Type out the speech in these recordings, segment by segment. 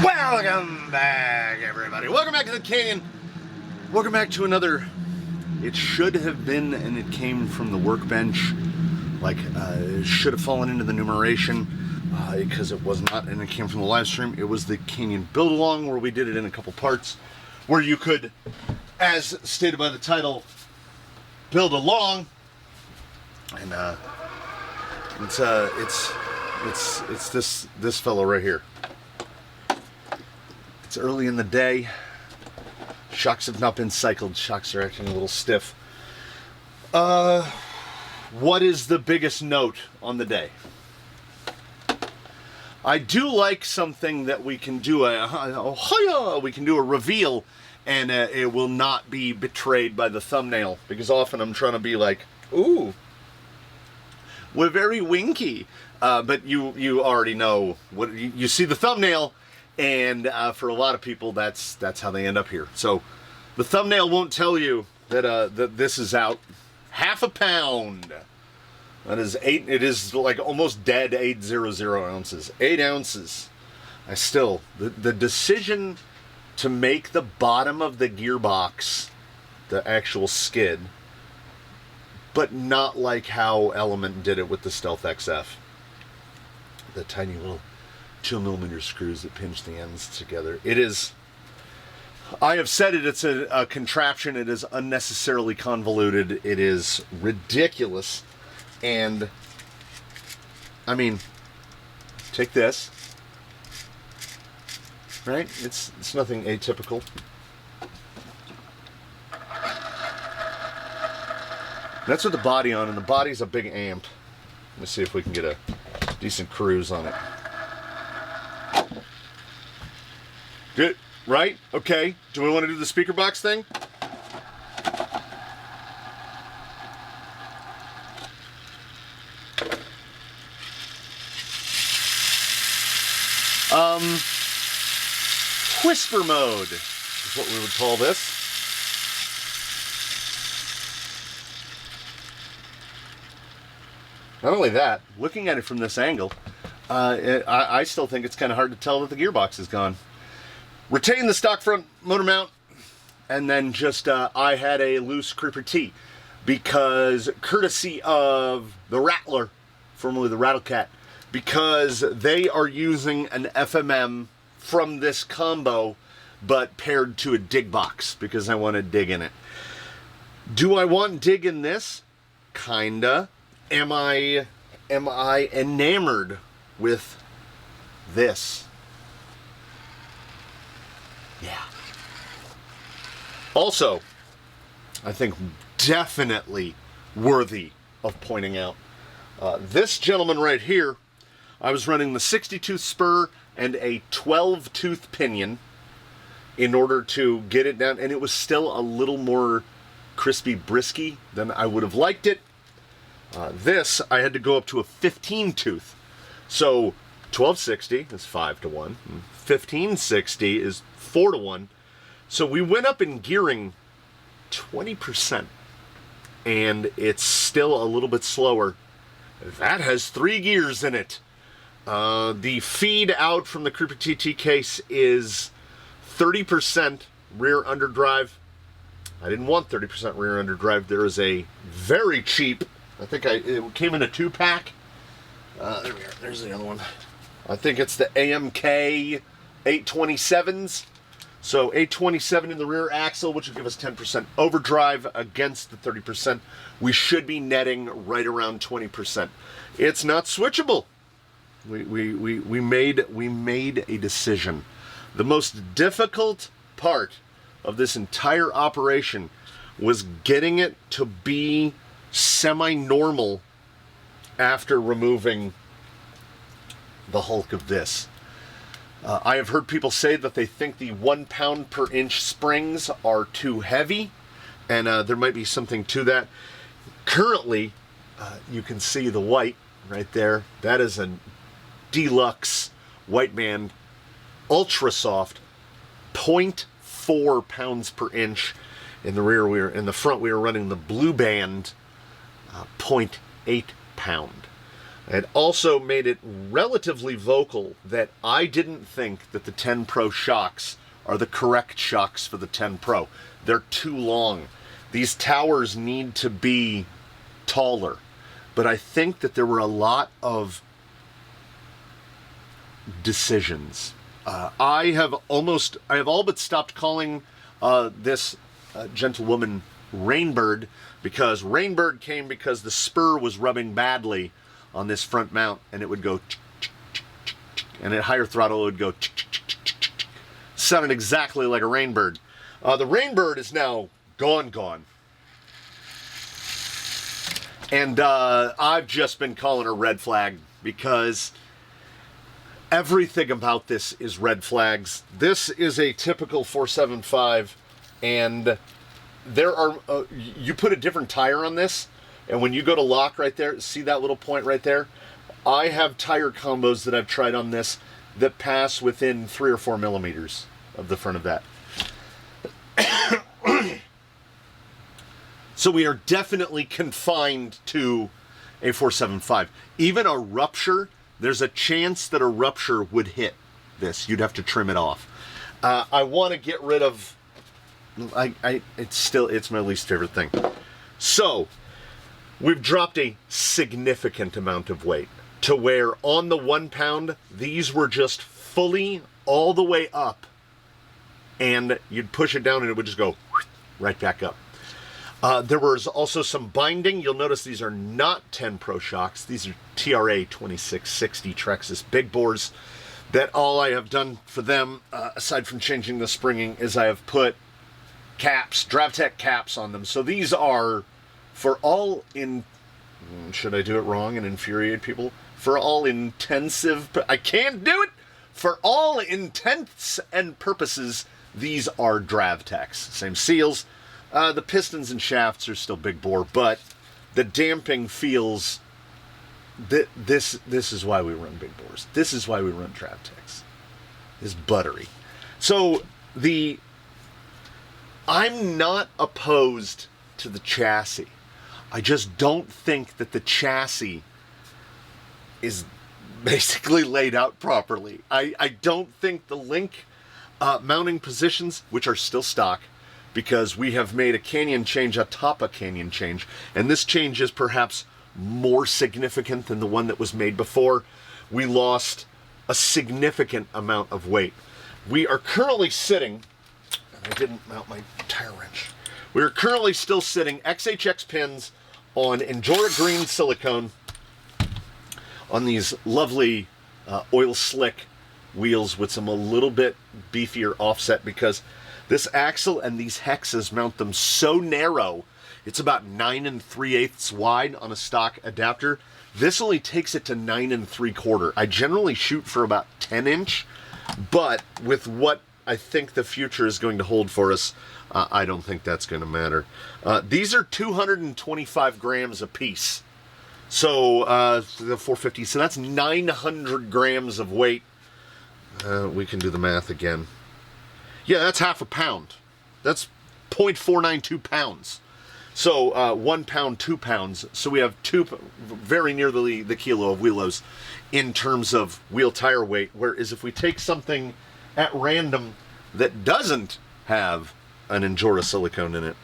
Welcome back, everybody. Welcome back to the Canyon. Welcome back to another. It should have been, and it came from the workbench. It should have fallen into the numeration because it was not, and it came from the live stream. It was the Canyon Build Along, where we did it in a couple parts, where you could, as stated by the title, build along, and it's this fellow right here. It's early in the day. Shocks have not been cycled. Shocks are acting a little stiff. What is the biggest note on the day? I do like something that we can do we can do a reveal, and it will not be betrayed by the thumbnail, because often I'm trying to be like, ooh, we're very winky, but you already know what you see the thumbnail. And for a lot of people, that's how they end up here. So the thumbnail won't tell you that this is out. Half a pound. That is it is like almost dead 800 ounces. 8 ounces. The decision to make the bottom of the gearbox the actual skid, but not like how Element did it with the Stealth XF. The tiny little 2mm screws that pinch the ends together. It is, I have said it, it's a contraption. It is unnecessarily convoluted. It is ridiculous. And I mean, take this, right? It's nothing atypical. That's with the body on, and the body's a big amp. Let me see if we can get a decent cruise on it. Good, right? Okay. Do we want to do the speaker box thing? Whisper mode is what we would call this. Not only that, looking at it from this angle, I still think it's kind of hard to tell that the gearbox is gone. Retain the stock front motor mount, and then just I had a loose Creeper T, because courtesy of the Rattler, formerly the Rattlecat, because they are using an FMM from this combo, but paired to a dig box, because I want to dig in it. Do I want dig in this? Kinda. Am I enamored with this? Yeah. Also, I think definitely worthy of pointing out, this gentleman right here, I was running the 60-tooth spur and a 12-tooth pinion in order to get it down, and it was still a little more crispy brisky than I would have liked it. This, I had to go up to a 15-tooth. So 1260 is 5-1, 1560 is 4-1. So we went up in gearing 20%, and it's still a little bit slower. That has 3 gears in it. The feed out from the Creeper TT case is 30% rear underdrive. I didn't want 30% rear underdrive. There is a very cheap, I think it came in a 2-pack. There we are. There's the other one. I think it's the AMK 827s. So 827 in the rear axle, which will give us 10% overdrive against the 30%. We should be netting right around 20%. It's not switchable. We made a decision. The most difficult part of this entire operation was getting it to be semi-normal after removing the hulk of this. I have heard people say that they think the 1 pound per inch springs are too heavy, and there might be something to that. Currently, you can see the white right there. That is a deluxe white band, ultra soft, 0.4 pounds per inch. In the rear, in the front, we were running the blue band, 0.8 pound. I had also made it relatively vocal that I didn't think that the 10 Pro shocks are the correct shocks for the 10 Pro. They're too long. These towers need to be taller. But I think that there were a lot of decisions. I have all but stopped calling this gentlewoman Rainbird, because Rainbird came because the spur was rubbing badly on this front mount, and it would go, and at higher throttle it would go, sounded exactly like a Rainbird. The Rainbird is now gone. And I've just been calling her Red Flag, because everything about this is red flags. This is a typical 475, and there are, you put a different tire on this, and when you go to lock right there, see that little point right there? I have tire combos that I've tried on this that pass within 3 or 4 millimeters of the front of that. So we are definitely confined to a 475. Even a rupture, there's a chance that a rupture would hit this. You'd have to trim it off. I want to get rid of, it's my least favorite thing. So we've dropped a significant amount of weight to where on the 1 pound, these were just fully all the way up, and you'd push it down and it would just go right back up. There was also some binding. You'll notice these are not 10 Pro shocks. These are TRA 2660 Trexis big bores. That all I have done for them, aside from changing the springing, is I have put caps, DriveTech caps on them. So these are, for all in, should I do it wrong and infuriate people? For all intensive, I can't do it! For all intents and purposes, these are DriveTechs. Same seals. The pistons and shafts are still big bore, but the damping feels, this is why we run big bores. This is why we run DriveTechs. It's buttery. So I'm not opposed to the chassis. I just don't think that the chassis is basically laid out properly. I don't think the link mounting positions, which are still stock, because we have made a canyon change atop a canyon change, and this change is perhaps more significant than the one that was made before. We lost a significant amount of weight. We are currently sitting, and I didn't mount my tire wrench, we are currently still sitting XHX pins on Endura green silicone on these lovely oil slick wheels with some a little bit beefier offset, because this axle and these hexes mount them so narrow. It's about 9 3/8 wide on a stock adapter. This only takes it to 9 3/4. I generally shoot for about 10 inch, but with what I think the future is going to hold for us, I don't think that's going to matter. These are 225 grams a piece. So the 450, so that's 900 grams of weight. We can do the math again. Yeah, that's half a pound. That's 0.492 pounds. So 1 pound, 2 pounds. So we have very nearly the kilo of wheelos in terms of wheel tire weight. Whereas if we take something at random that doesn't have an Endura silicone in it,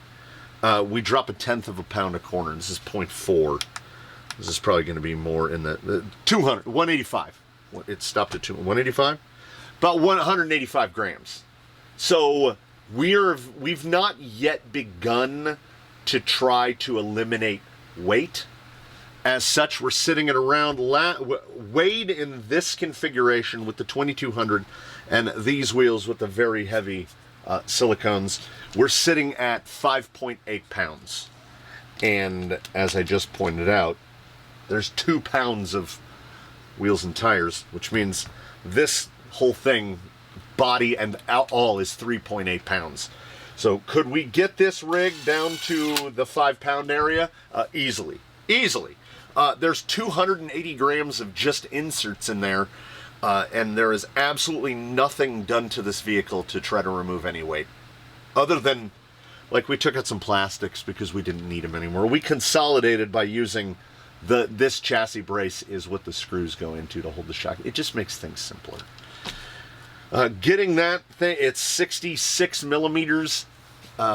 we drop 1/10 of a pound a corner. This is 0.4. This is probably going to be more in the 200, 185. It stopped at 185? About 185 grams. So we've not yet begun to try to eliminate weight. As such, we're sitting at around, weighed in this configuration with the 2200 and these wheels with the very heavy silicones, we're sitting at 5.8 pounds. And as I just pointed out, there's 2 pounds of wheels and tires, which means this whole thing, body and all, is 3.8 pounds. So could we get this rig down to the 5 pound area? Easily. There's 280 grams of just inserts in there, and there is absolutely nothing done to this vehicle to try to remove any weight. Other than, like, we took out some plastics because we didn't need them anymore. We consolidated by using This chassis brace is what the screws go into to hold the shock. It just makes things simpler. Getting that thing, it's 66 millimeters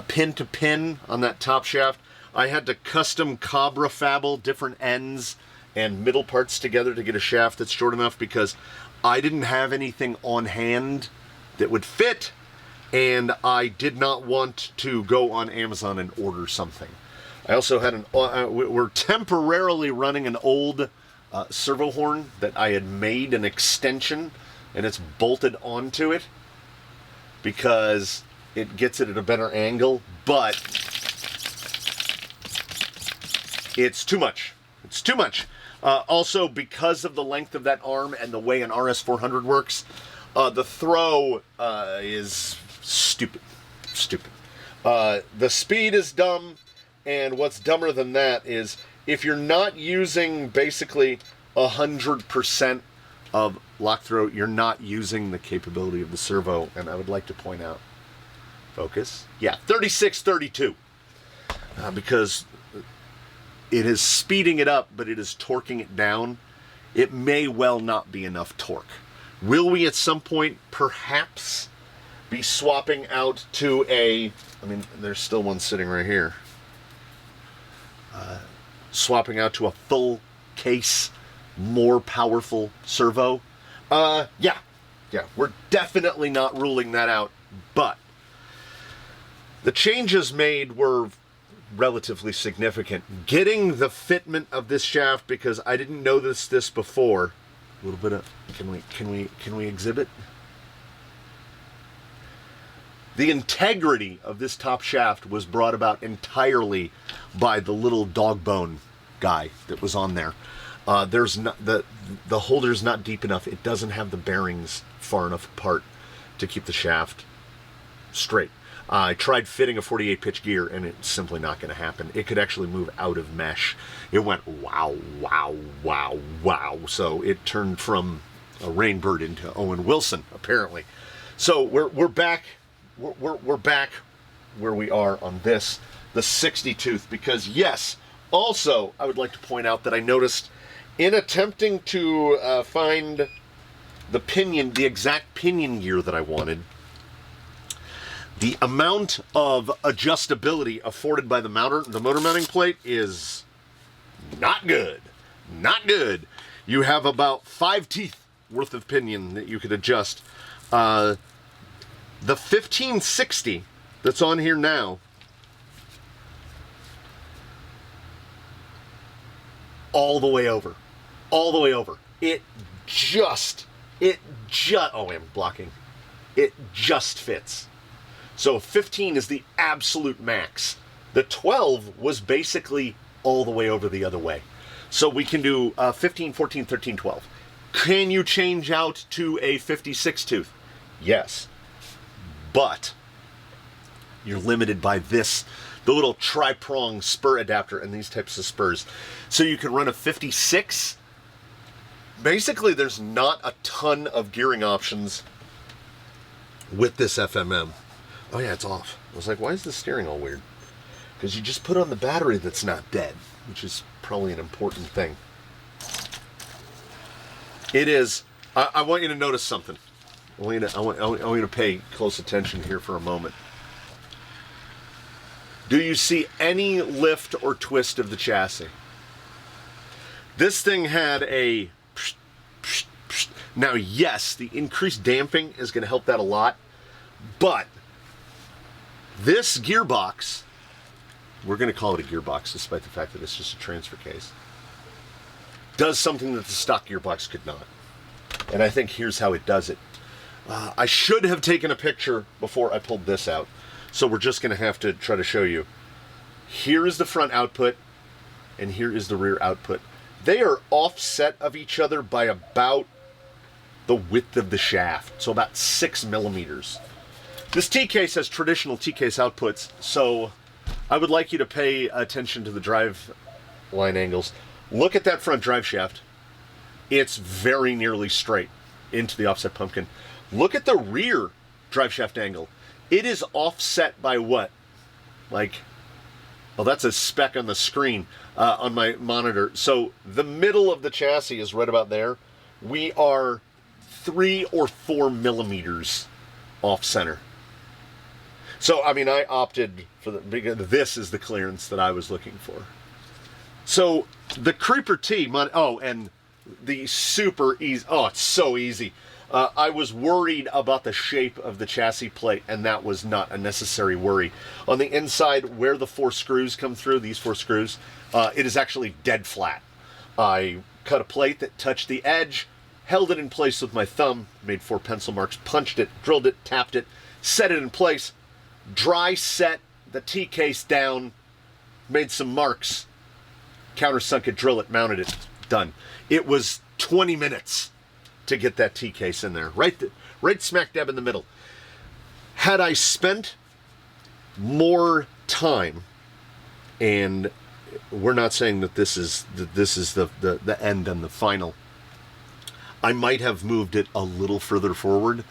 pin to pin on that top shaft. I had to custom Cobra fabble different ends and middle parts together to get a shaft that's short enough because I didn't have anything on hand that would fit, and I did not want to go on Amazon and order something. I also had we're temporarily running an old servo horn that I had made an extension, and it's bolted onto it because it gets it at a better angle, but it's too much. It's too much. Also, because of the length of that arm and the way an RS400 works, the throw is stupid. Stupid. The speed is dumb, and what's dumber than that is if you're not using basically 100% of lock throw, you're not using the capability of the servo, and I would like to point out, focus, yeah, 36-32, because it is speeding it up, but it is torquing it down. It may well not be enough torque. Will we at some point perhaps be swapping out to a, I mean, there's still one sitting right here, swapping out to a full case, more powerful servo? Yeah, we're definitely not ruling that out, but the changes made were relatively significant. Getting the fitment of this shaft, because I didn't know this before. A little bit of, can we exhibit? The integrity of this top shaft was brought about entirely by the little dog bone guy that was on there. There's not the holder's not deep enough. It doesn't have the bearings far enough apart to keep the shaft straight. I tried fitting a 48 pitch gear, and it's simply not going to happen. It could actually move out of mesh. It went wow, wow, wow, wow. So it turned from a Rainbird into Owen Wilson, apparently. So we're back. We're back where we are on this, the 60 tooth, because yes. Also, I would like to point out that I noticed in attempting to find the exact pinion gear that I wanted, the amount of adjustability afforded by the motor mounting plate is not good. Not good. You have about 5 teeth worth of pinion that you could adjust. The 1560 that's on here now, all the way over. All the way over. It just, oh, I'm blocking. It just fits. So 15 is the absolute max. The 12 was basically all the way over the other way. So we can do 15, 14, 13, 12. Can you change out to a 56 tooth? Yes. But you're limited by this, the little tri-prong spur adapter and these types of spurs. So you can run a 56. Basically, there's not a ton of gearing options with this FMM. Oh yeah, it's off. I was like, why is the steering all weird? Because you just put on the battery that's not dead, which is probably an important thing. It is, I want you to notice something. I want you to pay close attention here for a moment. Do you see any lift or twist of the chassis? This thing had a... Now, yes, the increased damping is going to help that a lot, but this gearbox, we're going to call it a gearbox despite the fact that it's just a transfer case, does something that the stock gearbox could not. And I think here's how it does it. I should have taken a picture before I pulled this out, so we're just going to have to try to show you. Here is the front output, and here is the rear output. They are offset of each other by about the width of the shaft, so about 6 millimeters. This T-case has traditional T-case outputs, so I would like you to pay attention to the drive line angles. Look at that front drive shaft. It's very nearly straight into the offset pumpkin. Look at the rear drive shaft angle. It is offset by what? Like Oh, that's a speck on the screen on my monitor. So the middle of the chassis is right about there. We are 3 or 4 millimeters off center. So, I mean, I opted for because this is the clearance that I was looking for. So the Creeper T, and the super easy, oh, it's so easy. I was worried about the shape of the chassis plate, and that was not a necessary worry. On the inside, where the 4 screws come through, these 4 screws, it is actually dead flat. I cut a plate that touched the edge, held it in place with my thumb, made 4 pencil marks, punched it, drilled it, tapped it, set it in place, dry set the T-case down, made some marks, countersunk it, drill it, mounted it, done. It was 20 minutes to get that T-case in there, right smack dab in the middle. Had I spent more time, and we're not saying that this is the end and the final, I might have moved it a little further forward,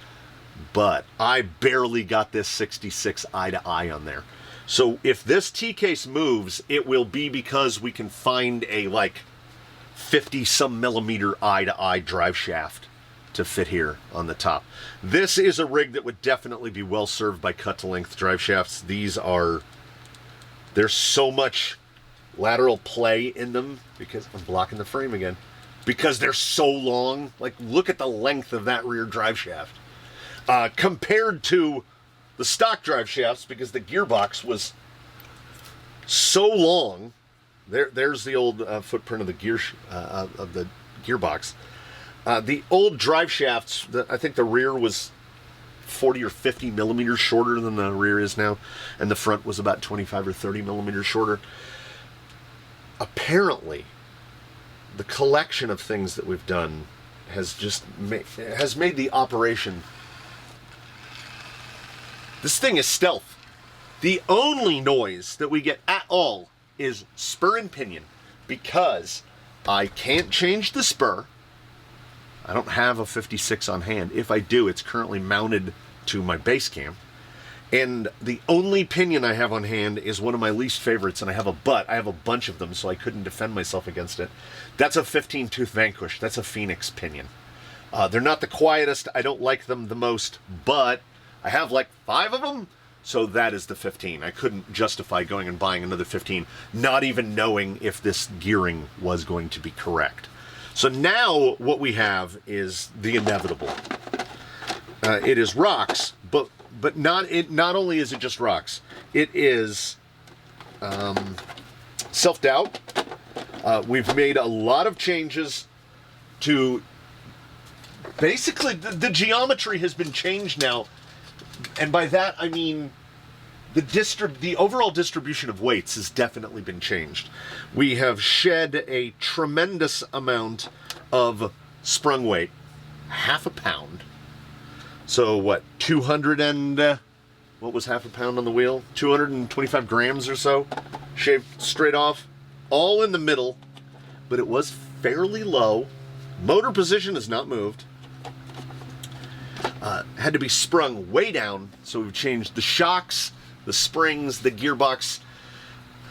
but I barely got this 66 eye to eye on there. So if this T-case moves, it will be because we can find a like 50-some millimeter eye-to-eye drive shaft to fit here on the top. This is a rig that would definitely be well served by cut-to-length drive shafts. There's so much lateral play in them, because I'm blocking the frame again, because they're so long. Like, look at the length of that rear drive shaft. Compared to the stock drive shafts, because the gearbox was so long. There's the old footprint of the gearbox. The old drive shafts, I think the rear was 40 or 50 millimeters shorter than the rear is now, and the front was about 25 or 30 millimeters shorter. Apparently, the collection of things that we've done has made the operation. This thing is stealth. The only noise that we get at all is spur and pinion, because I can't change the spur. I don't have a 56 on hand. If I do, it's currently mounted to my base cam. And the only pinion I have on hand is one of my least favorites, and I have a bunch of them, so I couldn't defend myself against it. That's a 15-tooth Vanquish. That's a Phoenix pinion. They're not the quietest. I don't like them the most, but I have like 5 of them, so that is the 15. I couldn't justify going and buying another 15, not even knowing if this gearing was going to be correct. So now what we have is the inevitable. It is rocks, but not only is it just rocks, it is self-doubt. We've made a lot of changes to basically the geometry has been changed now, and by that I mean the overall distribution of weights has definitely been changed. We have shed a tremendous amount of sprung weight, half a pound. So what, 200 and, what was half a pound on the wheel? 225 grams or so, shaved straight off, all in the middle, but it was fairly low. Motor position has not moved. Had to be sprung way down, so we've changed the shocks, the springs, the gearbox,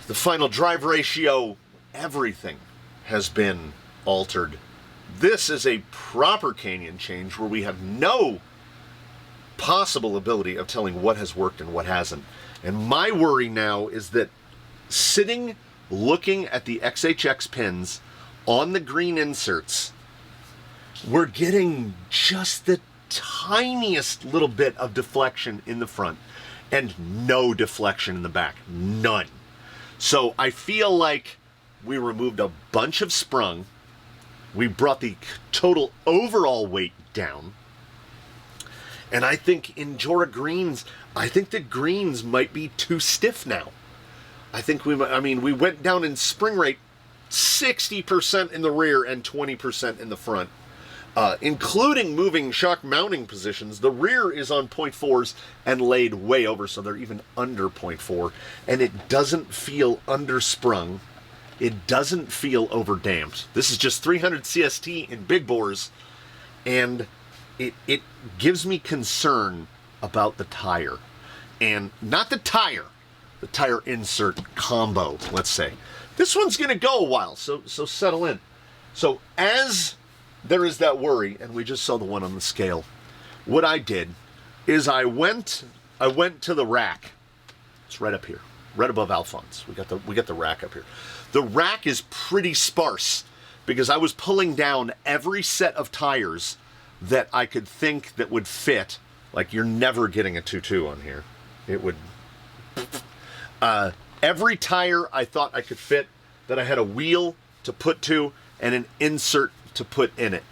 the final drive ratio, everything has been altered. This is a proper canyon change where we have no possible ability of telling what has worked and what hasn't. And my worry now is that sitting, looking at the XHX pins on the green inserts, we're getting just the tiniest little bit of deflection in the front and no deflection in the back. None. So I feel like we removed a bunch of sprung. We brought the total overall weight down. And I think in Jora greens, I think the greens might be too stiff now. I think we went down in spring rate 60% in the rear and 20% in the front. Including moving shock mounting positions. The rear is on 0.4s and laid way over, so they're even under 0.4. And it doesn't feel undersprung. It doesn't feel overdamped. This is just 300 CST in big bores, and it gives me concern about the tire. And not the tire, tire insert combo, let's say. This one's going to go a while, so settle in. So as there is that worry, and we just saw the one on the scale, what I did is I went to the rack. It's right up here, right above Alphonse. We got the rack up here. The rack is pretty sparse because I was pulling down every set of tires that I could think that would fit. Like, you're never getting a 2.2 on here. It would... every tire I thought I could fit, that I had a wheel to put to and an insert to put in it.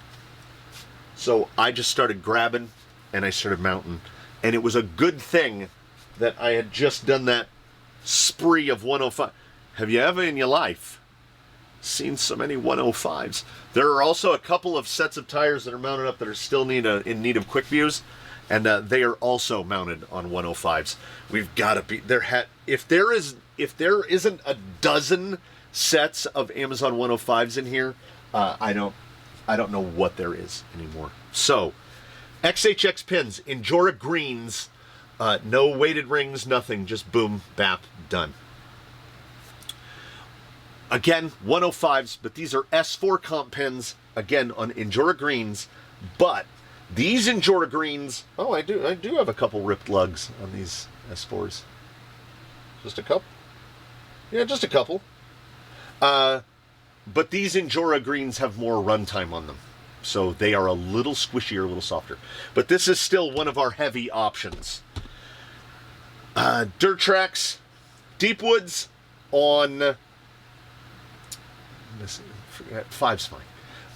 So I just started grabbing and I started mounting. And it was a good thing that I had just done that spree of 105. Have you ever in your life seen so many 105s? There are also a couple of sets of tires that are mounted up that are still in need of quick views. And they are also mounted on 105s. We've got to be there. If there isn't a dozen sets of Amazon 105s in here, I don't know what there is anymore. So, XHX pins, Injora greens, no weighted rings, nothing. Just boom, bap, done. Again, 105s, but these are S4 comp pins. Again on Injora greens, but these Injora greens, I do have a couple ripped lugs on these S4s. Just a couple? Yeah, just a couple. But these Injora greens have more runtime on them. So they are a little squishier, a little softer. But this is still one of our heavy options. Dirt tracks, deep woods on... 5's fine.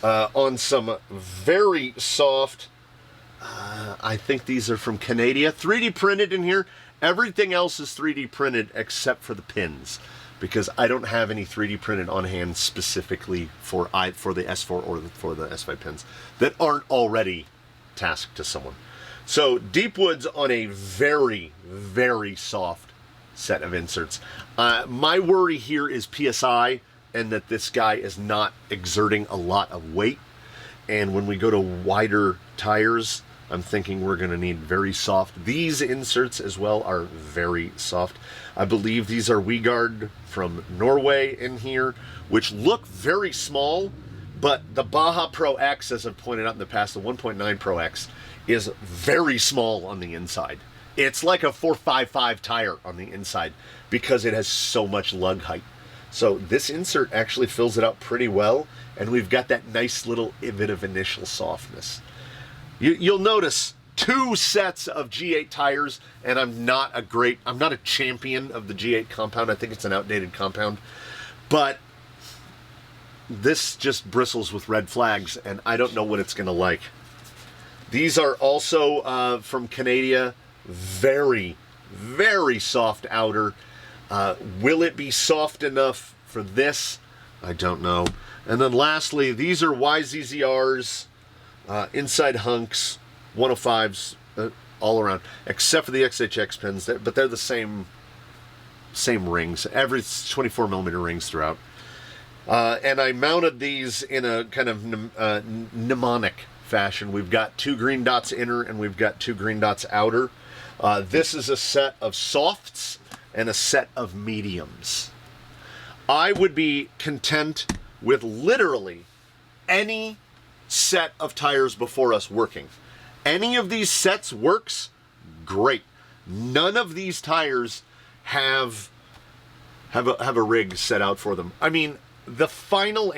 On some very soft... I think these are from Canada. 3D printed in here. Everything else is 3D printed except for the pins, because I don't have any 3D printed on hand specifically for the S4 or for the S5 pins that aren't already tasked to someone. So deep woods on a very, very soft set of inserts. My worry here is PSI, and that this guy is not exerting a lot of weight. And when we go to wider tires, I'm thinking we're going to need very soft. These inserts as well are very soft. I believe these are WeGuard from Norway in here, which look very small, but the Baja Pro X, as I've pointed out in the past, the 1.9 Pro X, is very small on the inside. It's like a 455 tire on the inside because it has so much lug height. So this insert actually fills it out pretty well, and we've got that nice little bit of initial softness. You'll notice 2 sets of G8 tires, and I'm not a champion of the G8 compound. I think it's an outdated compound, but this just bristles with red flags, and I don't know what it's going to like. These are also from Canada, very, very soft outer. Will it be soft enough for this? I don't know. And then lastly, these are YZZRs, inside hunks, 105s, all around, except for the XHX pins, but they're the same rings, every 24 millimeter rings throughout. And I mounted these in a kind of mnemonic fashion. We've got 2 green dots inner and we've got 2 green dots outer. This is a set of softs and a set of mediums. I would be content with literally any set of tires before us working. Any of these sets works, great. None of these tires have a rig set out for them. I mean, the final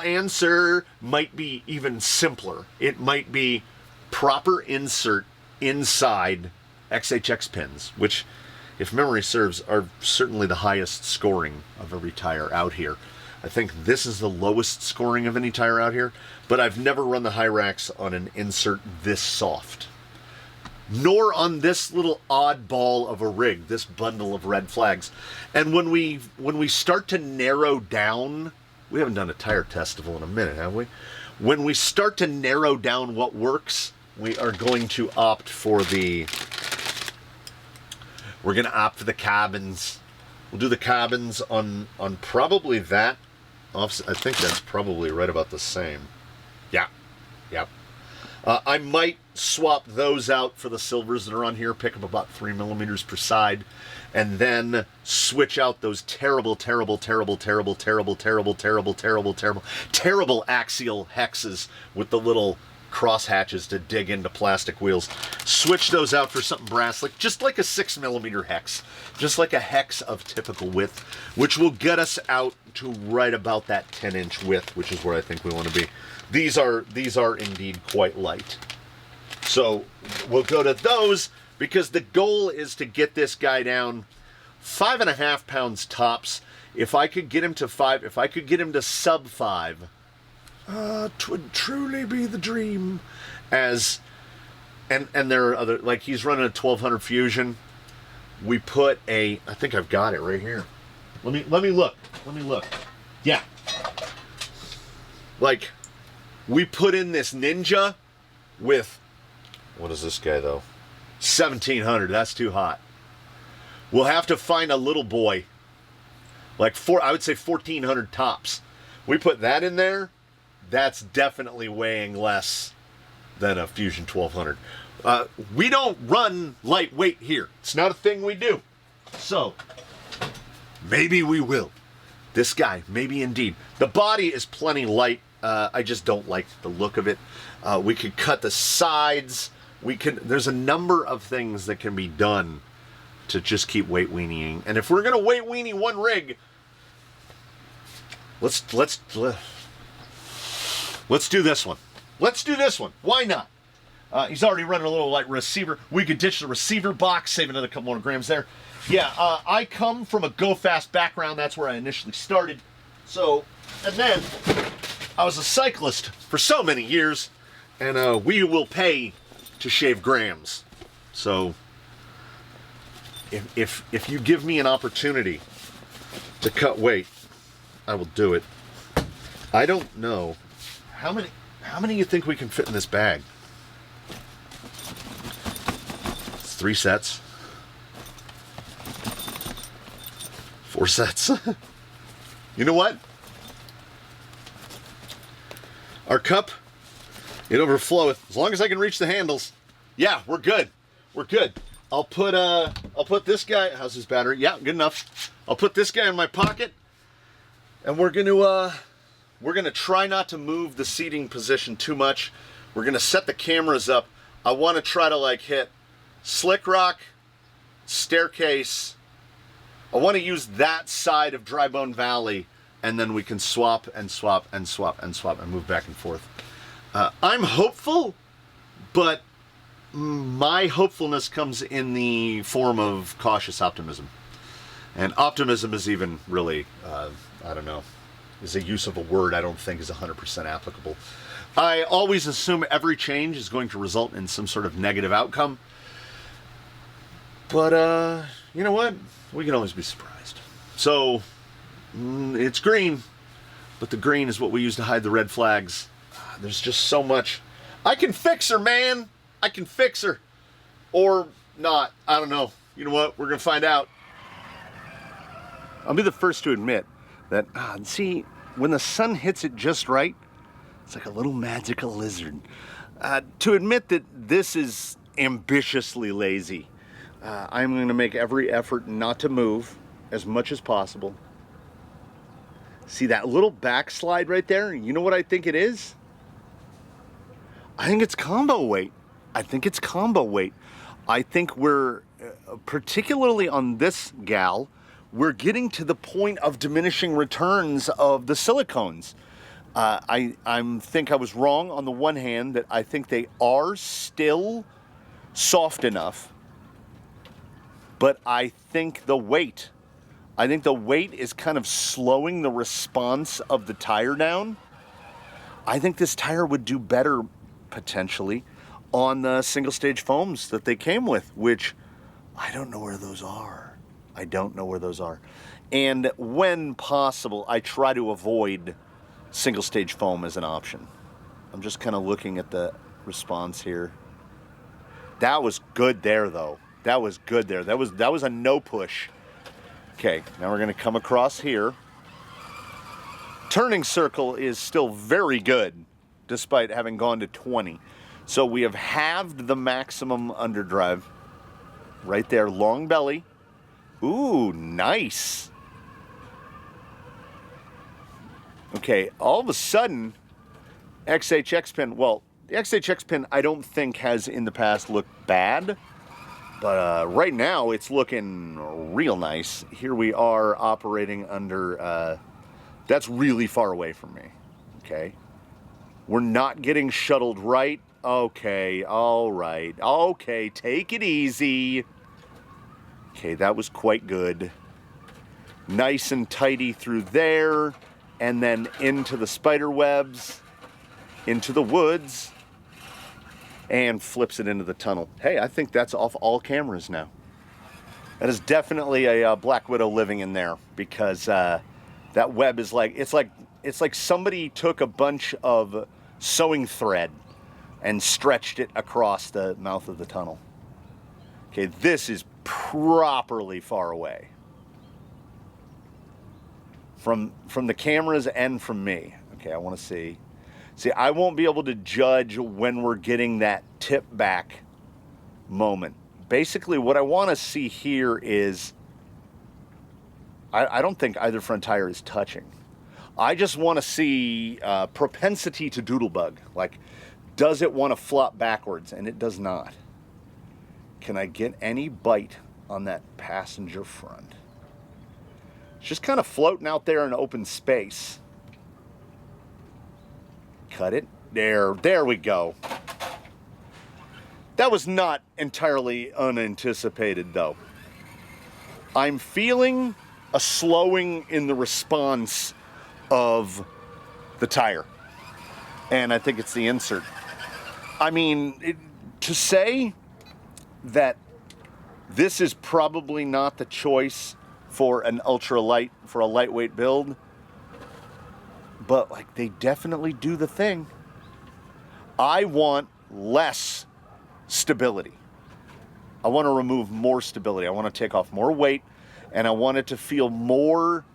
answer might be even simpler. It might be proper insert inside XHX pins, which, if memory serves, are certainly the highest scoring of every tire out here. I think this is the lowest scoring of any tire out here, but I've never run the Hyrax on an insert this soft. Nor on this little oddball of a rig, this bundle of red flags. And when we start to narrow down, we haven't done a tire testival in a minute, have we? When we start to narrow down what works, we are going to opt for we're going to opt for the carbons. We'll do the carbons on probably that. I think that's probably right about the same. Yeah. I might swap those out for the silvers that are on here, pick up about 3 millimeters per side, and then switch out those terrible axial hexes with the little cross hatches to dig into plastic wheels. Switch those out for something brass, just like a 6 millimeter hex, just like a hex of typical width, which will get us out to right about that 10-inch width, which is where I think we want to be. These are indeed quite light. So we'll go to those because the goal is to get this guy down 5.5 pounds tops. If I could get him to 5, if I could get him to sub 5, it would truly be the dream. And there are other, like he's running a 1200 Fusion. We put I think I've got it right here. Let me look. Yeah. Like, we put in this Ninja with, what is this guy though? 1700, that's too hot. We'll have to find a little boy, like I would say 1400 tops. We put that in there, that's definitely weighing less than a Fusion 1200. We don't run lightweight here. It's not a thing we do. So, maybe we will. This guy, maybe indeed. The body is plenty light. I just don't like the look of it. We could cut the sides. There's a number of things that can be done to just keep weight weaning. And if we're gonna weight weenie one rig, let's do this one. Let's do this one. Why not? He's already running a little light receiver. We could ditch the receiver box, save another couple more grams there. Yeah, I come from a go fast background. That's where I initially started. So, and then I was a cyclist for so many years, and we will pay to shave grams. So, if you give me an opportunity to cut weight, I will do it. I don't know how many you think we can fit in this bag. It's 3 sets. 4 sets. You know what? Our cup, it overfloweth. As long as I can reach the handles. Yeah, we're good. We're good. I'll put this guy, how's his battery? Yeah, good enough. I'll put this guy in my pocket, and we're gonna try not to move the seating position too much. We're gonna set the cameras up. I wanna try to like hit Slick Rock, Staircase. I wanna use that side of Dry Bone Valley, and then we can swap and swap and swap and swap and move back and forth. I'm hopeful, but my hopefulness comes in the form of cautious optimism. And optimism is even really, I don't know, is a use of a word I don't think is 100% applicable. I always assume every change is going to result in some sort of negative outcome. But, you know what? We can always be surprised. So, it's green, but the green is what we use to hide the red flags. There's just so much. I can fix her, man. I can fix her. Or not. I don't know. You know what? We're going to find out. I'll be the first to admit that, see, when the sun hits it just right, it's like a little magical lizard. To admit that this is ambitiously lazy, I'm going to make every effort not to move as much as possible. See that little backslide right there? You know what I think it is? I think it's combo weight. I think it's combo weight. I think we're, particularly on this gal, we're getting to the point of diminishing returns of the silicones. I think I was wrong on the one hand that I think they are still soft enough, but I think the weight is kind of slowing the response of the tire down. I think this tire would do better potentially on the single stage foams that they came with, which I don't know where those are. I don't know where those are. And when possible, I try to avoid single stage foam as an option. I'm just kind of looking at the response here. That was good there though. That was good there. That was a no push. Okay, now we're going to come across here. Turning circle is still very good despite having gone to 20. So we have halved the maximum underdrive. Right there, long belly. Ooh, nice. Okay, all of a sudden, XHX pin, well, the XHX pin I don't think has in the past looked bad, but right now it's looking real nice. Here we are operating under, that's really far away from me, okay? We're not getting shuttled right. Okay, all right. Okay, take it easy. Okay, that was quite good. Nice and tidy through there, and then into the spider webs, into the woods, and flips it into the tunnel. Hey, I think that's off all cameras now. That is definitely a Black Widow living in there, because that web is like, it's like somebody took a bunch of sewing thread and stretched it across the mouth of the tunnel. Okay, this is properly far away from the cameras and from me. Okay, I want to see. See, I won't be able to judge when we're getting that tip back moment. Basically, what I want to see here is, I don't think either front tire is touching. I just want to see propensity to doodlebug. Like, does it want to flop backwards? And it does not. Can I get any bite on that passenger front? It's just kind of floating out there in open space. Cut it. There we go. That was not entirely unanticipated, though. I'm feeling a slowing in the response of the tire, and I think it's the insert. I mean, to say that this is probably not the choice for an ultralight, for a lightweight build, but like, they definitely do the thing. I want less stability. I want to remove more stability. I want to take off more weight, and I want it to feel more.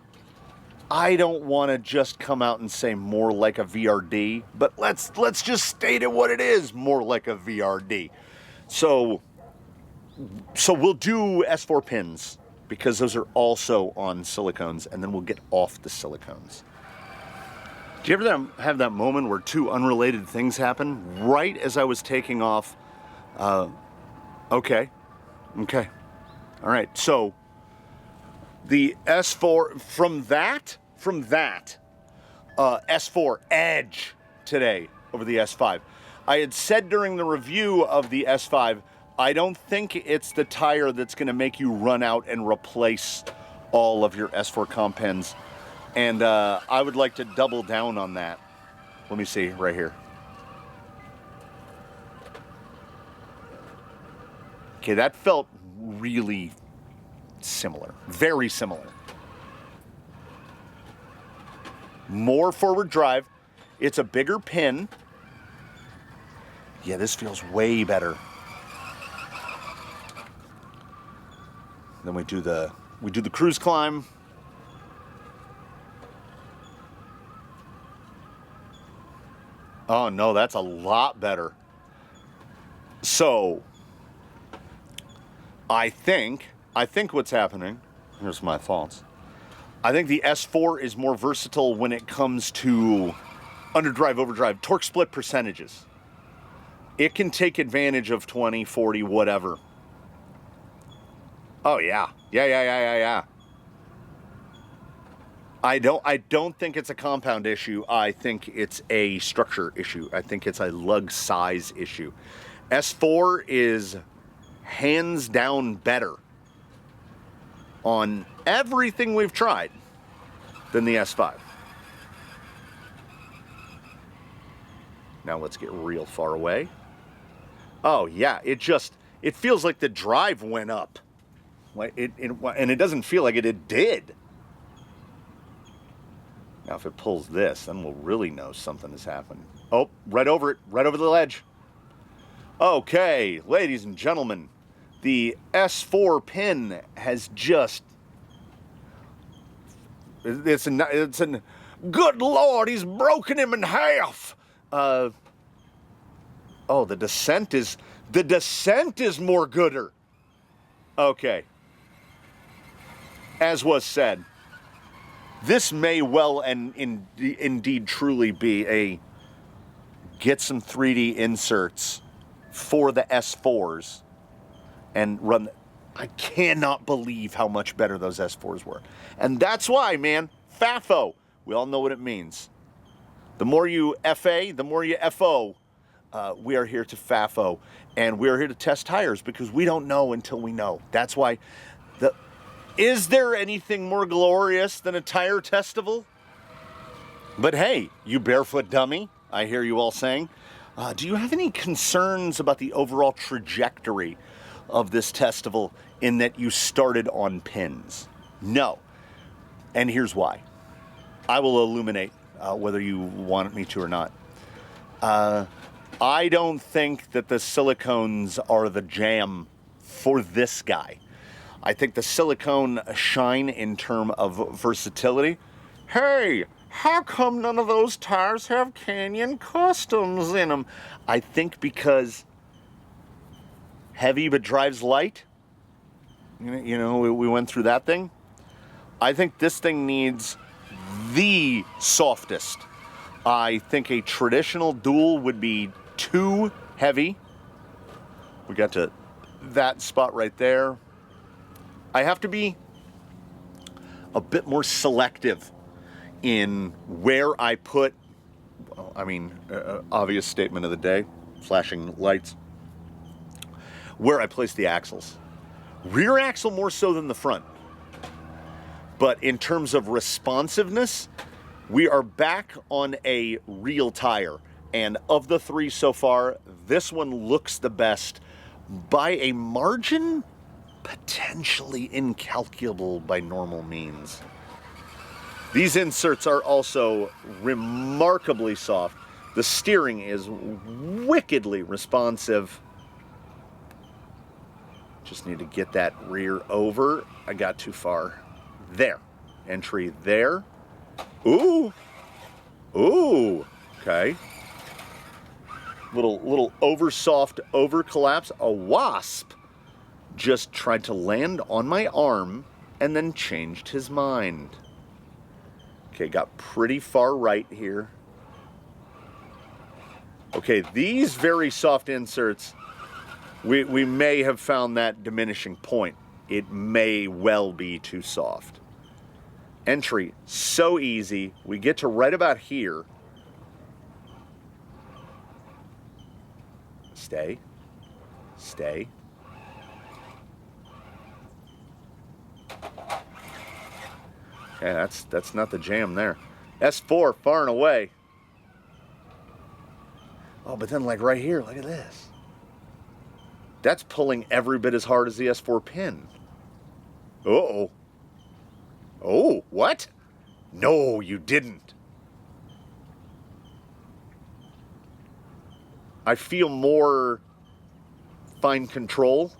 I don't want to just come out and say more like a VRD, but let's just state it what it is, more like a VRD. So we'll do S4 pins, because those are also on silicones, and then we'll get off the silicones. Do you ever have that moment where two unrelated things happen right as I was taking off? Okay. All right, so the S4, from that, S4 Edge today over the S5. I had said during the review of the S5, I don't think it's the tire that's going to make you run out and replace all of your S4 comp pins. And I would like to double down on that. Let me see right here. Okay, that felt really similar. Very similar. More forward drive. It's a bigger pin. Yeah, this feels way better. Then we do the cruise climb. Oh no, that's a lot better. So I think what's happening, here's my thoughts. I think the S4 is more versatile when it comes to underdrive, overdrive, torque split percentages. It can take advantage of 20, 40, whatever. Oh yeah. I don't think it's a compound issue. I think it's a structure issue. I think it's a lug size issue. S4 is hands down better on everything we've tried than the S5. Now let's get real far away. Oh yeah, it feels like the drive went up. And it doesn't feel like it did. Now if it pulls this, then we'll really know something has happened. Oh, right over it, right over the ledge. Okay, ladies and gentlemen, the S4 pin has just, it's an, good Lord, he's broken him in half. Oh, the descent is more gooder. Okay. As was said, this may well and indeed truly be a get some 3D inserts for the S4s and run. I cannot believe how much better those S4s were. And that's why, man, FAFO. We all know what it means. The more you FA, the more you FO. We are here to FAFO, and we are here to test tires because we don't know until we know. That's why. Is there anything more glorious than a tire testival? But hey, you barefoot dummy, I hear you all saying. Do you have any concerns about the overall trajectory of this testival in that you started on pins? No. And here's why. I will illuminate whether you want me to or not. I don't think that the silicones are the jam for this guy. I think the silicone shine in terms of versatility. Hey, how come none of those tires have Canyon Customs in them? I think because heavy but drives light. You know, we went through that thing. I think this thing needs the softest. I think a traditional dual would be too heavy. We got to that spot right there. I have to be a bit more selective in where I put, obvious statement of the day, flashing lights, where I place the axles. Rear axle more so than the front. But in terms of responsiveness, we are back on a real tire. And of the three so far, this one looks the best by a margin potentially incalculable by normal means. These inserts are also remarkably soft. The steering is wickedly responsive. Just need to get that rear over. I got too far. There. Entry there. Ooh. Ooh. Okay. Little over soft, over collapse. A wasp just tried to land on my arm and then changed his mind. Okay, got pretty far right here. Okay, these very soft inserts, we may have found that diminishing point. It may well be too soft. Entry, so easy. We get to right about here. Stay. Stay. Yeah, that's not the jam there. S4, far and away. Oh, but then like right here, look at this. That's pulling every bit as hard as the S4 pin. Uh-oh. Oh, what? No, you didn't. I feel more fine control,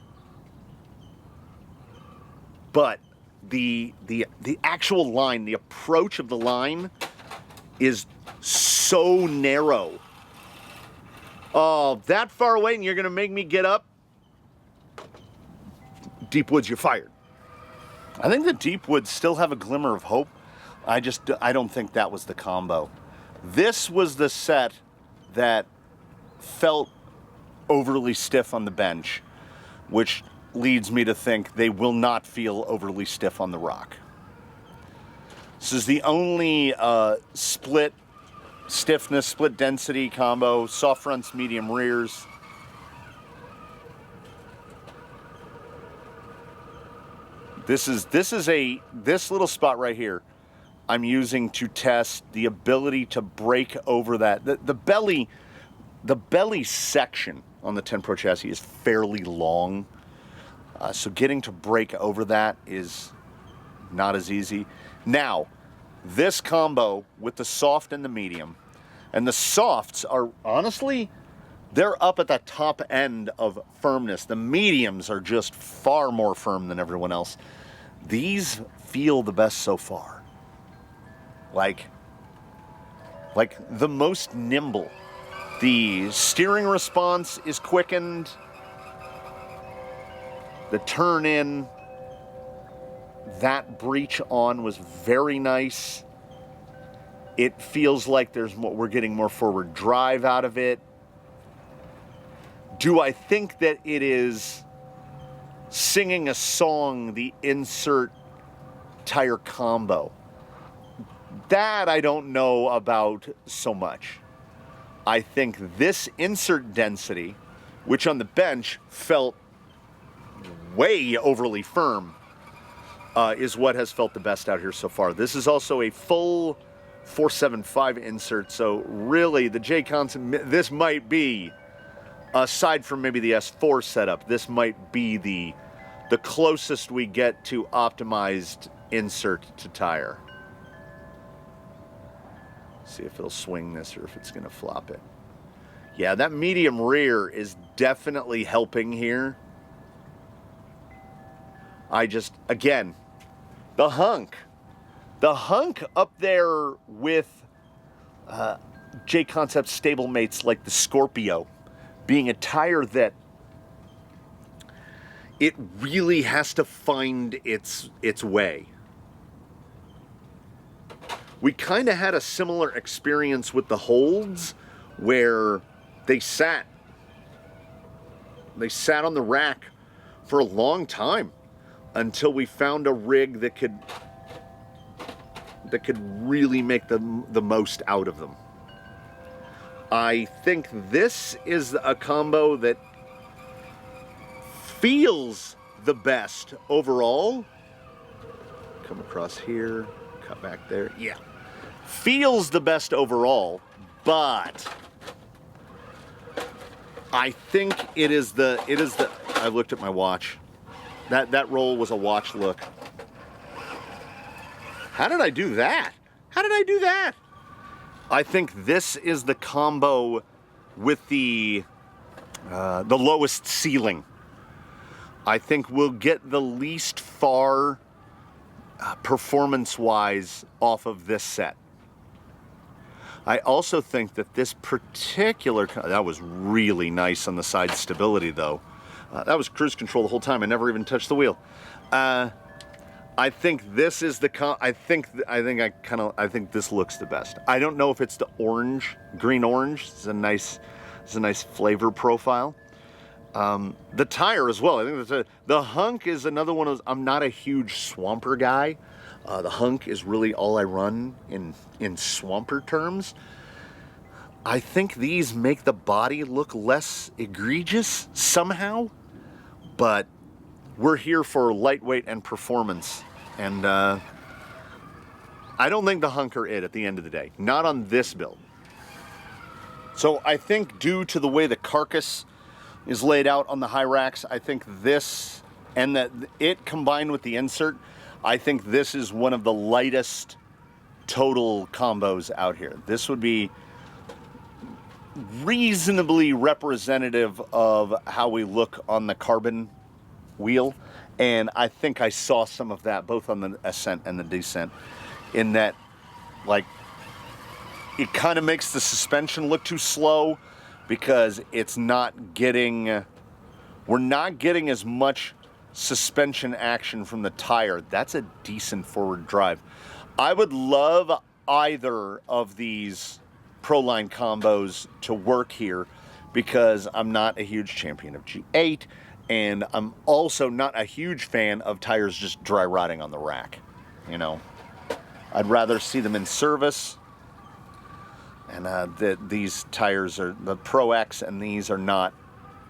but the actual line, the approach of the line is so narrow. Oh, that far away and you're gonna make me get up? Deep Woods, you're fired. I think the Deep Woods still have a glimmer of hope. I don't think that was the combo. This was the set that felt overly stiff on the bench, which leads me to think they will not feel overly stiff on the rock. This is the only split stiffness, split density combo, soft fronts, medium rears. This little spot right here I'm using to test the ability to break over that. The belly section on the 10 Pro chassis is fairly long. So getting to break over that is not as easy. Now, this combo with the soft and the medium, and the softs are honestly, they're up at the top end of firmness. The mediums are just far more firm than everyone else. These feel the best so far. Like the most nimble. The steering response is quickened. The turn in, that breech on was very nice. It feels like we're getting more forward drive out of it. Do I think that it is singing a song, the insert tire combo? That I don't know about so much. I think this insert density, which on the bench felt way overly firm, is what has felt the best out here so far. This is also a full 475 insert, so really the JConcepts, this might be, aside from maybe the S4 setup, this might be the closest we get to optimized insert to tire. See if it'll swing this or if it's going to flop it. Yeah, that medium rear is definitely helping here. Again, the hunk up there with JConcepts stablemates like the Scorpio, being a tire that it really has to find its way. We kind of had a similar experience with the holds where they sat on the rack for a long time until we found a rig that could really make the most out of them. I think this is a combo that feels the best overall. Come across here, cut back there. Yeah. Feels the best overall, but I think it is the I looked at my watch. That roll was a watch look. How did I do that? How did I do that? I think this is the combo with the lowest ceiling. I think we'll get the least far performance-wise off of this set. I also think that this particular, that was really nice on the side stability though. That was cruise control the whole time. I never even touched the wheel. I think this is the, I think this looks the best. I don't know if it's the orange, green orange. It's a nice flavor profile. The tire as well. I think the hunk is another one of those. I'm not a huge swamper guy. The hunk is really all I run in swamper terms. I think these make the body look less egregious somehow, but we're here for lightweight and performance, and I don't think the hunk are it at the end of the day. Not on this build. So I think due to the way the carcass is laid out on the Hyrax, I think this and that it combined with the insert, I think this is one of the lightest total combos out here. This would be reasonably representative of how we look on the carbon wheel, and I think I saw some of that both on the ascent and the descent, in that, like, it kind of makes the suspension look too slow because it's not getting, we're not getting as much suspension action from the tire. That's a decent forward drive. I would love either of these Proline combos to work here because I'm not a huge champion of G8, and I'm also not a huge fan of tires just dry rotting on the rack. You know, I'd rather see them in service. And these tires are, the Pro X and these are not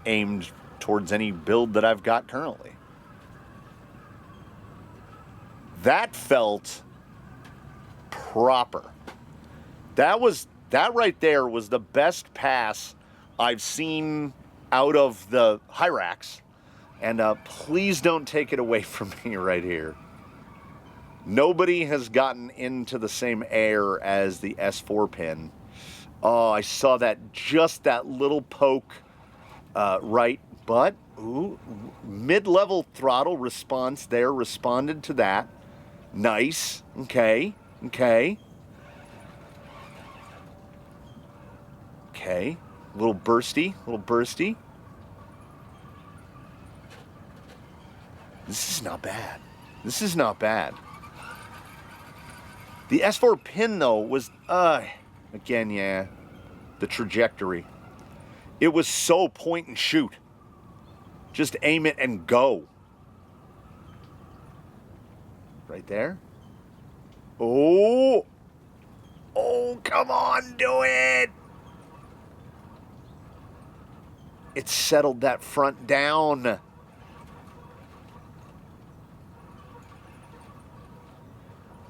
aimed towards any build that I've got currently. That felt proper. That right there was the best pass I've seen out of the Hyrax. And please don't take it away from me right here. Nobody has gotten into the same air as the S4 pin. Oh, I saw that, just that little poke right, but ooh, mid-level throttle response there, responded to that. Nice, okay. A little bursty, a little bursty. This is not bad. This is not bad. The S4 pin, though, was, again, yeah, the trajectory. It was so point and shoot. Just aim it and go. Right there. Oh! Oh, come on, do it! It settled that front down.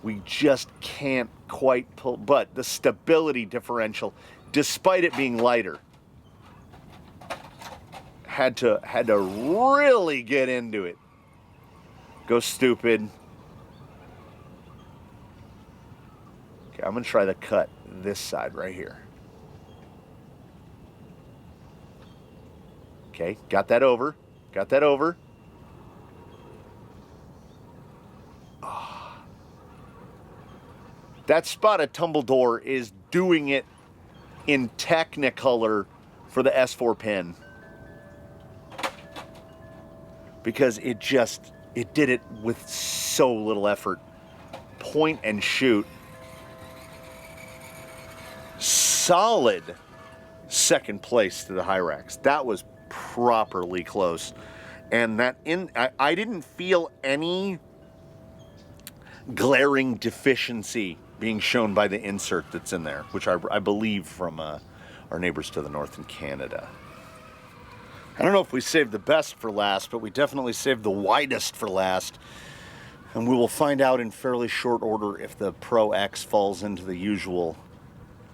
We just can't quite pull, but the stability differential, despite it being lighter, had to really get into it. Go stupid. Okay, I'm gonna try to cut this side right here. Okay, got that over. Got that over. Oh. That spotted tumbledore is doing it in Technicolor for the S4 pin. Because it did it with so little effort. Point and shoot. Solid second place to the Hyrax. That was properly close. And that I didn't feel any glaring deficiency being shown by the insert that's in there, which I believe from our neighbors to the north in Canada. I don't know if we saved the best for last, but we definitely saved the widest for last. And we will find out in fairly short order if the Pro X falls into the usual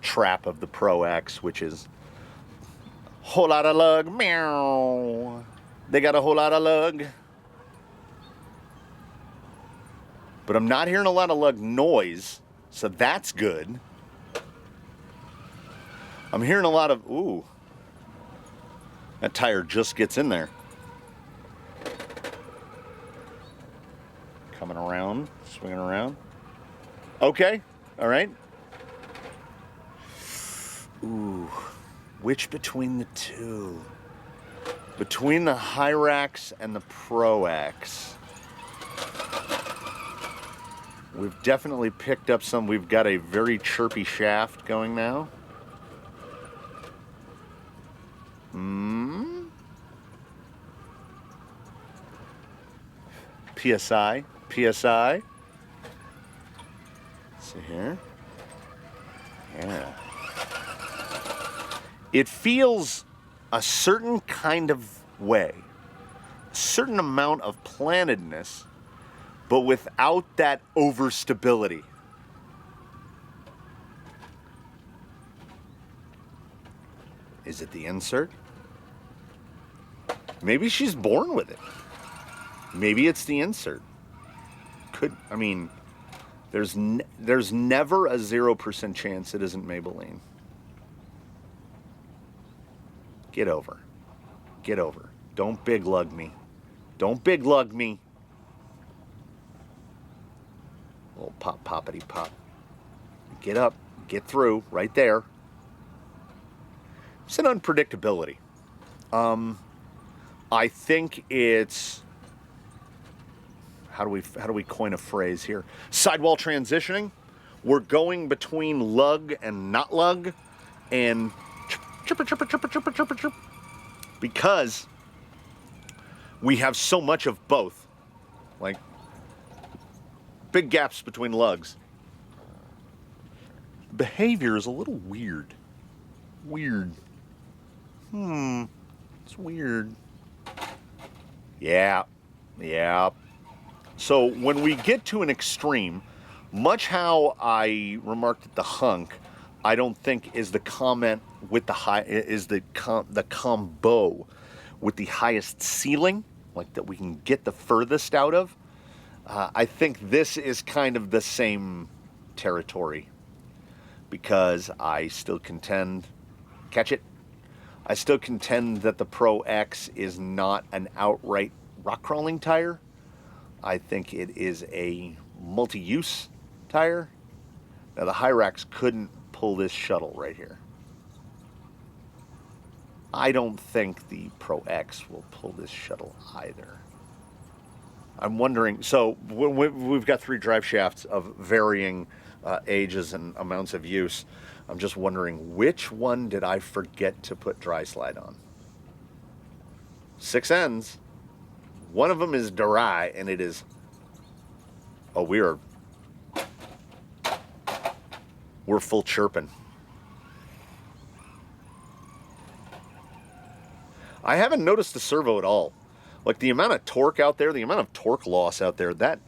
trap of the Pro X, which is whole lot of lug, meow. They got a whole lot of lug. But I'm not hearing a lot of lug noise, so that's good. I'm hearing a lot of, ooh. That tire just gets in there. Coming around, swinging around. Okay, all right. Ooh, which between the two? Between the Hyrax and the Pro X. We've definitely picked up some. We've got a very chirpy shaft going now. PSI. PSI. Let's see here. Yeah. It feels a certain kind of way, a certain amount of plantedness, but without that overstability. Is it the insert? Maybe she's born with it. Maybe it's the insert. I mean, there's never a 0% chance it isn't Maybelline. Get over. Get over. Don't big lug me. Don't big lug me. Little pop, poppity pop. Get up. Get through. Right there. It's an unpredictability. I think it's, how do we coin a phrase here? Sidewall transitioning. We're going between lug and not lug, and chipper, chipper, chipper, chipper, chipper, chipper, because we have so much of both. Like, big gaps between lugs. Behavior is a little weird. Weird. It's weird. Yeah. Yeah. So when we get to an extreme, much how I remarked at the hunk, I don't think is the comment with the high, is the combo with the highest ceiling, like that we can get the furthest out of. I think this is kind of the same territory, because I still contend, catch it, I still contend that the Pro X is not an outright rock crawling tire. I think it is a multi-use tire. Now the Hyrax couldn't pull this shuttle right here. I don't think the Pro X will pull this shuttle either. I'm wondering, so we've got 3 drive shafts of varying ages and amounts of use. I'm just wondering, which one did I forget to put dry slide on? 6 ends. One of them is dry, and it is... Oh, we're full chirping. I haven't noticed the servo at all. Like, the amount of torque out there, the amount of torque loss out there, that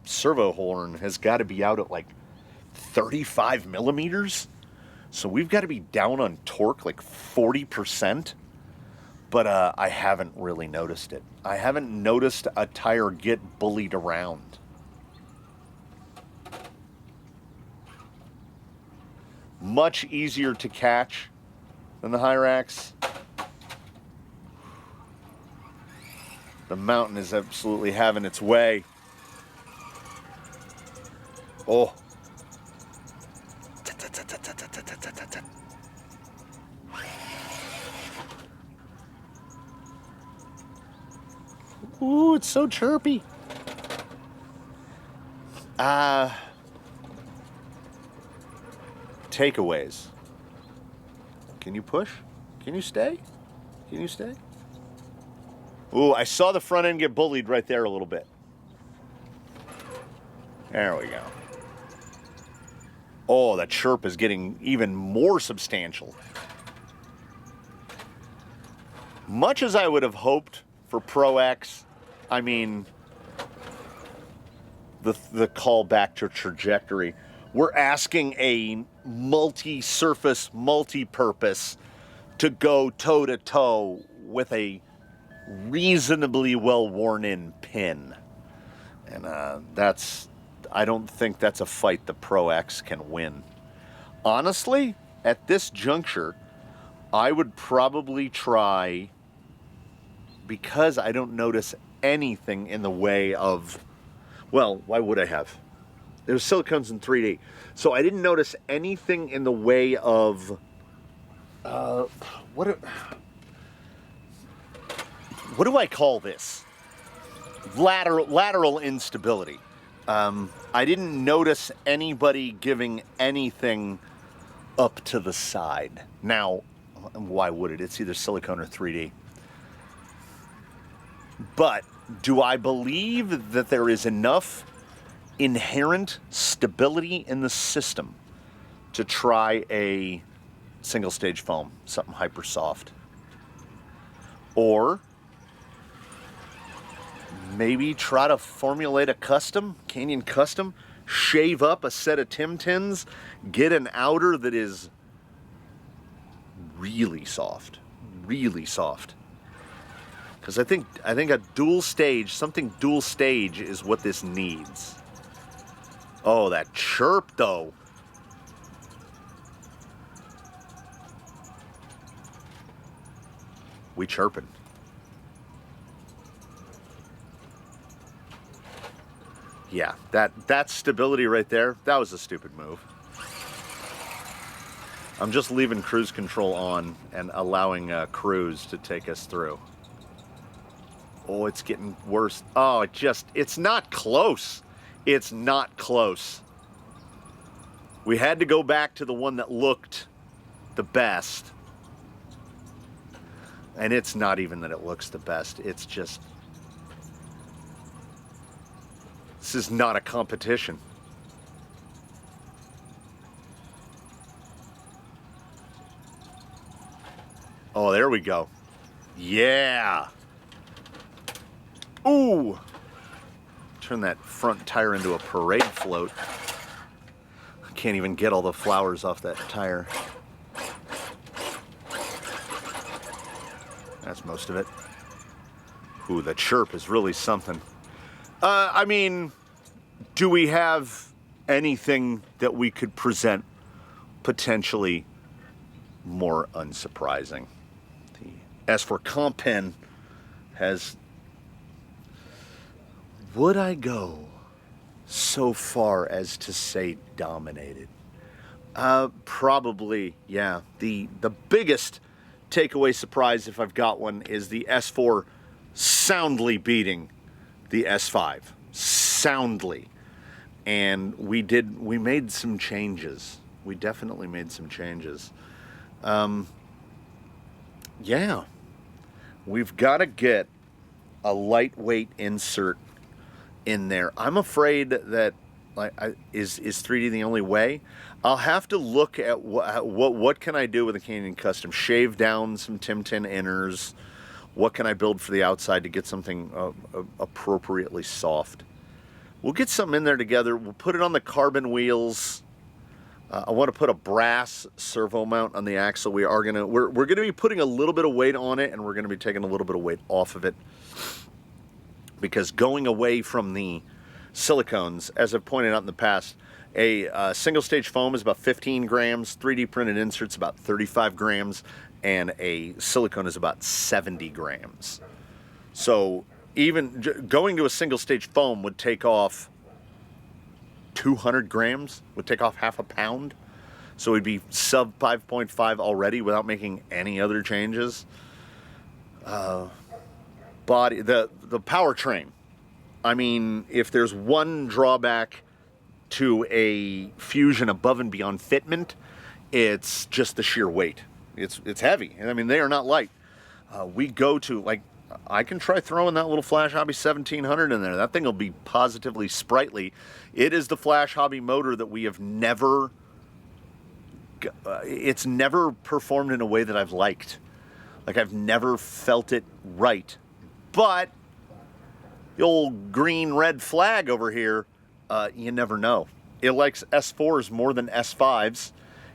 servo horn has got to be out at like 35 millimeters. So we've got to be down on torque like 40%. But I haven't really noticed it. I haven't noticed a tire get bullied around. Much easier to catch than the Hyrax. The mountain is absolutely having its way. Oh. Ooh, it's so chirpy. Takeaways. Can you push? Can you stay? Can you stay? Ooh, I saw the front end get bullied right there a little bit. There we go. Oh, that chirp is getting even more substantial. Much as I would have hoped for Pro X, I mean, the call back to trajectory. We're asking a multi-surface, multi-purpose to go toe-to-toe with a reasonably well worn in pin, and I don't think that's a fight the Pro X can win. Honestly, at this juncture, I would probably try, because I don't notice anything in the way of, well, why would I have? There's silicones in 3D, so I didn't notice anything in the way of what do I call this? Lateral instability. I didn't notice anybody giving anything up to the side. Now, why would it? It's either silicone or 3D. But do I believe that there is enough inherent stability in the system to try a single stage foam, something hyper soft? Or maybe try to formulate a custom, Canyon custom, shave up a set of Tim Tins, get an outer that is really soft, really soft. Because I think a dual stage, something dual stage is what this needs. Oh, that chirp though. We chirping. Yeah, that stability right there, that was a stupid move. I'm just leaving cruise control on and allowing cruise to take us through. Oh, it's getting worse. Oh, it's not close. It's not close. We had to go back to the one that looked the best. And it's not even that it looks the best. It's just... This is not a competition. Oh, there we go. Yeah. Ooh. Turn that front tire into a parade float. I can't even get all the flowers off that tire. That's most of it. Ooh, the chirp is really something. I mean, do we have anything that we could present potentially more unsurprising? The S4 Comp Pen has... Would I go so far as to say dominated? Probably, yeah. The biggest takeaway surprise, if I've got one, is the S4 soundly beating the S5. Soundly. And we made some changes. We definitely made some changes. Yeah. We've got to get a lightweight insert in there. I'm afraid that is 3D the only way? I'll have to look at what can I do with a Canyon Custom. Shave down some Tim-Tin inners. What can I build for the outside to get something appropriately soft? We'll get something in there together. We'll put it on the carbon wheels. I want to put a brass servo mount on the axle. We're gonna be putting a little bit of weight on it, and we're gonna be taking a little bit of weight off of it, because going away from the silicones, as I've pointed out in the past, a single stage foam is about 15 grams, 3D printed inserts about 35 grams, and a silicone is about 70 grams. So even going to a single stage foam would take off 200 grams, would take off half a pound. So we'd be sub 5.5 already without making any other changes. The powertrain. I mean, if there's one drawback to a Fusion above and beyond fitment, it's just the sheer weight. It's heavy. I mean, they are not light. We go to, like, I can try throwing that little Flash Hobby 1700 in there. That thing will be positively sprightly. It is the Flash Hobby motor that we have never, it's never performed in a way that I've liked. Like, I've never felt it right. But the old green-red flag over here, you never know. It likes S4s more than S5s.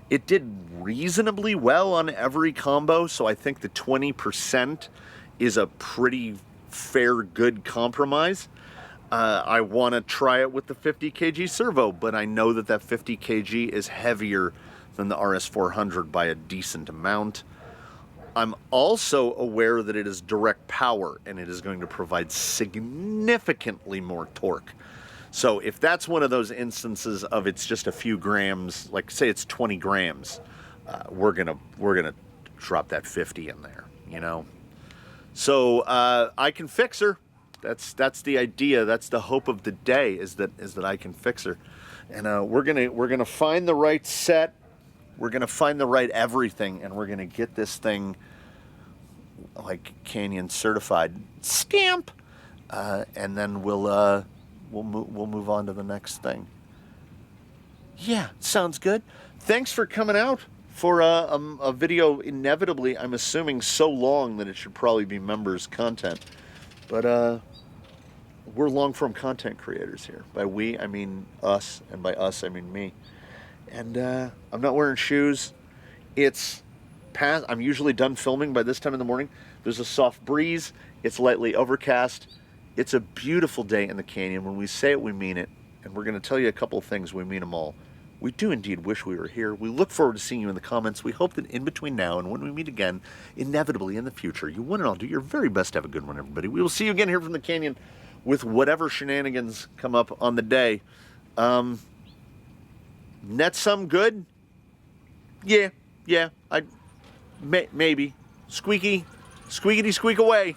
It did reasonably well on every combo, so I think the 20% is a pretty fair, good compromise. I want to try it with the 50 kg servo, but I know that that 50 kg is heavier than the RS400 by a decent amount. I'm also aware that it is direct power, and it is going to provide significantly more torque. So if that's one of those instances of it's just a few grams, like say it's 20 grams, we're gonna drop that 50 in there, you know. So I can fix her. That's the idea. That's the hope of the day, is that I can fix her, and we're gonna find the right set. We're gonna find the right everything, and we're gonna get this thing like Canyon certified stamp, and then we'll move on to the next thing. Yeah, sounds good. Thanks for coming out for a video, inevitably, I'm assuming, so long that it should probably be members content. But we're long-form content creators here. By we, I mean us, and by us, I mean me. And I'm not wearing shoes. It's past, I'm usually done filming by this time in the morning. There's a soft breeze. It's lightly overcast. It's a beautiful day in the canyon. When we say it, we mean it. And we're going to tell you a couple of things. We mean them all. We do indeed wish we were here. We look forward to seeing you in the comments. We hope that in between now and when we meet again, inevitably in the future, you one and all do your very best to have a good one, everybody. We will see you again here from the canyon with whatever shenanigans come up on the day. Net some good? Yeah, maybe. Squeaky, squeakity squeak away.